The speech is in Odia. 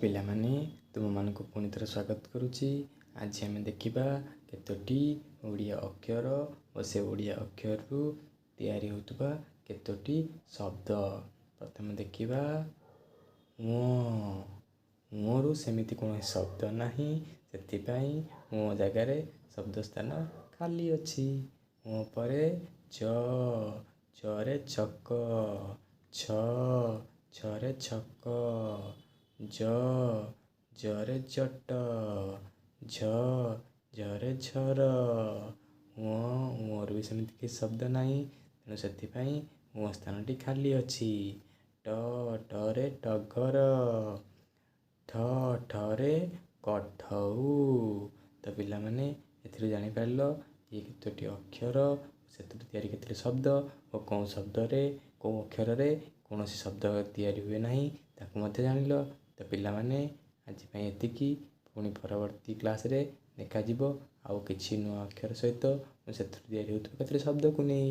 ପିଲାମାନେ ତୁମମାନଙ୍କୁ ପୁଣି ଥରେ ସ୍ୱାଗତ କରୁଛି। ଆଜି ଆମେ ଦେଖିବା କେତୋଟି ଓଡ଼ିଆ ଅକ୍ଷର ଓ ସେ ଓଡ଼ିଆ ଅକ୍ଷରରୁ ତିଆରି ହେଉଥିବା କେତୋଟି ଶବ୍ଦ। ପ୍ରଥମେ ଦେଖିବା ରୁ ସେମିତି କୌଣସି ଶବ୍ଦ ନାହିଁ, ସେଥିପାଇଁ ମୋ ଜାଗାରେ ଶବ୍ଦ ସ୍ଥାନ ଖାଲି ଅଛି। ମୋ ପରେ ଚରେ ଚକ, ଛରେ ଛକ, ଜରେ ଜଟ, ଝରେ ଝର। ମୋର ବି ସେମିତି କିଛି ଶବ୍ଦ ନାହିଁ, ତେଣୁ ସେଥିପାଇଁ ମୋ ସ୍ଥାନଟି ଖାଲି ଅଛି। ଟରେ ଟଗର, ଠରେ କଠଉ। ତ ପିଲାମାନେ ଏଥିରୁ ଜାଣିପାରିଲ ଇଏ କେତୋଟି ଅକ୍ଷର, ସେଥିରୁ ତିଆରି କେତୋଟି ଶବ୍ଦ ଓ କେଉଁ ଅକ୍ଷରରେ କୌଣସି ଶବ୍ଦ ତିଆରି ହୁଏ ନାହିଁ ତାକୁ ମଧ୍ୟ ଜାଣିଲ। ତ ପିଲାମାନେ ଆଜି ପାଇଁ ଏତିକି। ପୁଣି ପରବର୍ତ୍ତୀ କ୍ଲାସ୍ରେ ଦେଖାଯିବ ଆଉ କିଛି ନୂଆ ଅକ୍ଷର ସହିତ ସେଥିରୁ ତିଆରି ହେଉଥିବା କେତୋଟି ଶବ୍ଦକୁ ନେଇ।